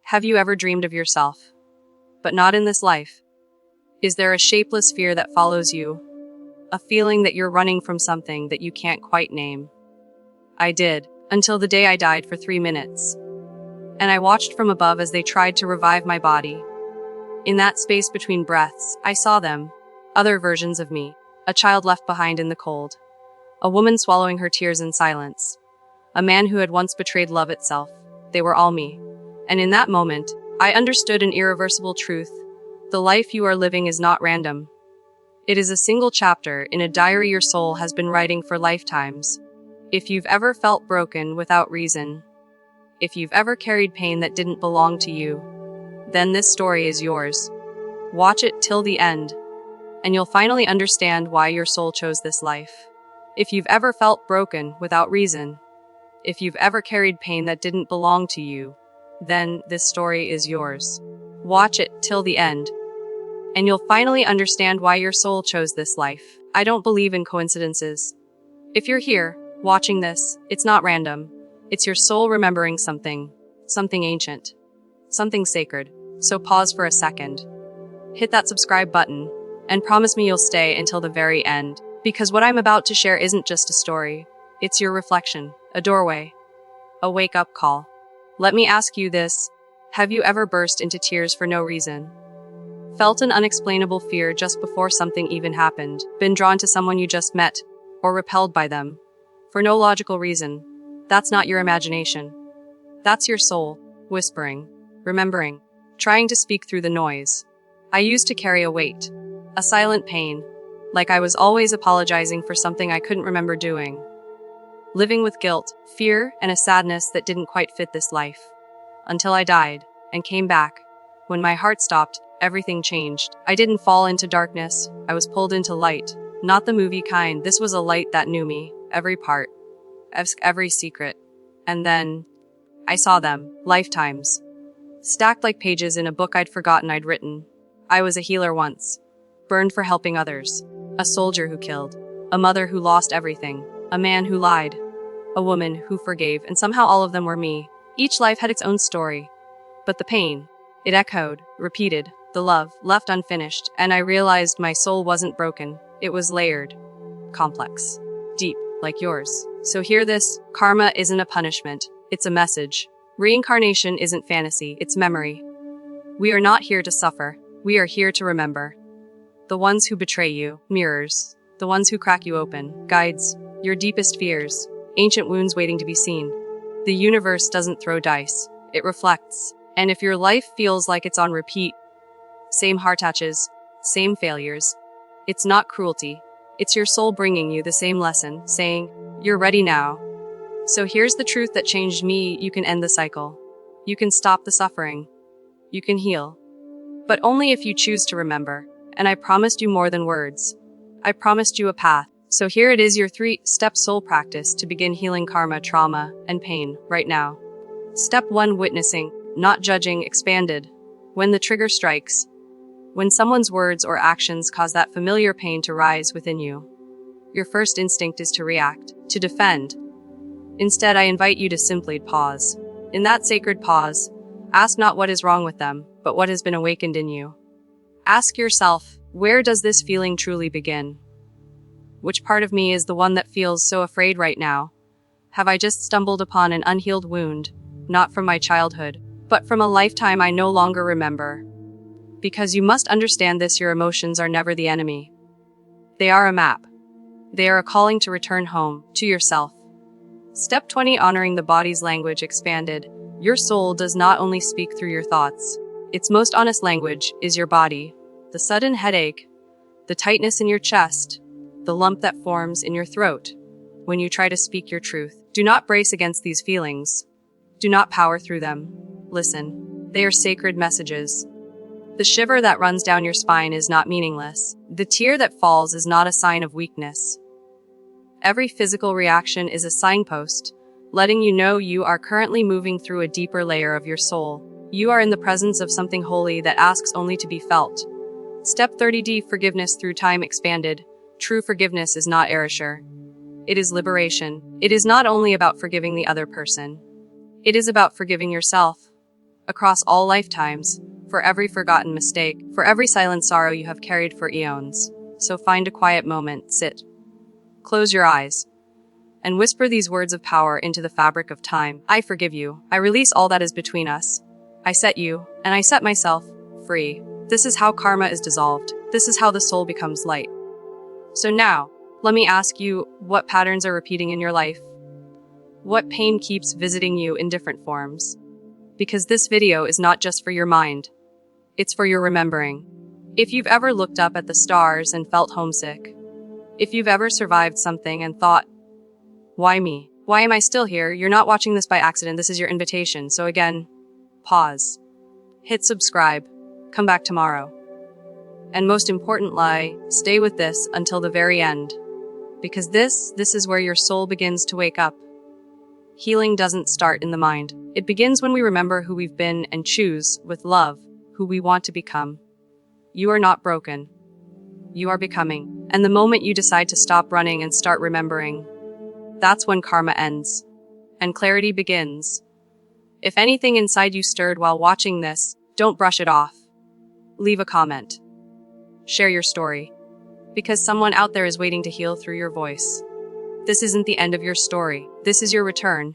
Have you ever dreamed of yourself, but not in this life? Is there a shapeless fear that follows you? A feeling that you're running from something that you can't quite name? I did, until the day I died for 3 minutes. And I watched from above as they tried to revive my body. In that space between breaths, I saw them, other versions of me, a child left behind in the cold, a woman swallowing her tears in silence, a man who had once betrayed love itself. They were all me. And in that moment, I understood an irreversible truth. The life you are living is not random. It is a single chapter in a diary your soul has been writing for lifetimes. If you've ever felt broken without reason, if you've ever carried pain that didn't belong to you, then this story is yours. Watch it till the end, and you'll finally understand why your soul chose this life. If you've ever felt broken without reason, if you've ever carried pain that didn't belong to you, then this story is yours. Watch it till the end, and you'll finally understand why your soul chose this life. I don't believe in coincidences. If you're here, watching this, it's not random. It's your soul remembering something ancient, something sacred. So pause for a second. Hit that subscribe button, and promise me you'll stay until the very end, because what I'm about to share isn't just a story. It's your reflection, a doorway, a wake-up call. Let me ask you this. Have you ever burst into tears for no reason? Felt an unexplainable fear just before something even happened? Been drawn to someone you just met, or repelled by them? For no logical reason. That's not your imagination. That's your soul, whispering, remembering, trying to speak through the noise. I used to carry a weight, a silent pain, like I was always apologizing for something I couldn't remember doing. Living with guilt, fear, and a sadness that didn't quite fit this life. Until I died, and came back. When my heart stopped, everything changed. I didn't fall into darkness, I was pulled into light. Not the movie kind, this was a light that knew me, every part, every secret. And then, I saw them, lifetimes. Stacked like pages in a book I'd forgotten I'd written. I was a healer once, burned for helping others, a soldier who killed, a mother who lost everything, a man who lied, a woman who forgave, and somehow all of them were me. Each life had its own story. But the pain, it echoed, repeated, the love, left unfinished, and I realized my soul wasn't broken. It was layered, complex, deep, like yours. So hear this, karma isn't a punishment, it's a message. Reincarnation isn't fantasy, it's memory. We are not here to suffer, we are here to remember. The ones who betray you, mirrors. The ones who crack you open, guides. Your deepest fears, ancient wounds waiting to be seen. The universe doesn't throw dice, it reflects. And if your life feels like it's on repeat, same heart touches, same failures, it's not cruelty. It's your soul bringing you the same lesson, saying, you're ready now. So here's the truth that changed me. You can end the cycle. You can stop the suffering. You can heal. But only if you choose to remember. And I promised you more than words. I promised you a path. So here it is, your 3-step soul practice to begin healing karma, trauma, and pain right now. Step 1, witnessing, not judging, expanded. When the trigger strikes, when someone's words or actions cause that familiar pain to rise within you, your first instinct is to react, to defend. Instead, I invite you to simply pause. In that sacred pause, ask not what is wrong with them, but what has been awakened in you. Ask yourself, where does this feeling truly begin? Which part of me is the one that feels so afraid right now? Have I just stumbled upon an unhealed wound, not from my childhood, but from a lifetime I no longer remember? Because you must understand this, your emotions are never the enemy. They are a map. They are a calling to return home, to yourself. Step 20, honoring the body's language, expanded. Your soul does not only speak through your thoughts. Its most honest language is your body. The sudden headache, the tightness in your chest, the lump that forms in your throat when you try to speak your truth. Do not brace against these feelings. Do not power through them. Listen. They are sacred messages. The shiver that runs down your spine is not meaningless. The tear that falls is not a sign of weakness. Every physical reaction is a signpost, letting you know you are currently moving through a deeper layer of your soul. You are in the presence of something holy that asks only to be felt. Step 30D, forgiveness through time, expanded. True forgiveness is not erasure. It is liberation. It is not only about forgiving the other person. It is about forgiving yourself. across all lifetimes, for every forgotten mistake, for every silent sorrow you have carried for eons. So find a quiet moment, sit, close your eyes, and whisper these words of power into the fabric of time. I forgive you. I release all that is between us. I set you, and I set myself, free. This is how karma is dissolved. This is how the soul becomes light. So now, let me ask you, what patterns are repeating in your life? What pain keeps visiting you in different forms? Because this video is not just for your mind. It's for your remembering. If you've ever looked up at the stars and felt homesick, if you've ever survived something and thought, why me? Why am I still here? You're not watching this by accident. This is your invitation. So again, pause. Hit subscribe. Come back tomorrow. And most importantly, stay with this until the very end. Because this is where your soul begins to wake up. Healing doesn't start in the mind. It begins when we remember who we've been and choose, with love, who we want to become. You are not broken. You are becoming. And the moment you decide to stop running and start remembering, that's when karma ends. And clarity begins. If anything inside you stirred while watching this, don't brush it off. Leave a comment. Share your story. Because someone out there is waiting to heal through your voice. This isn't the end of your story. This is your return.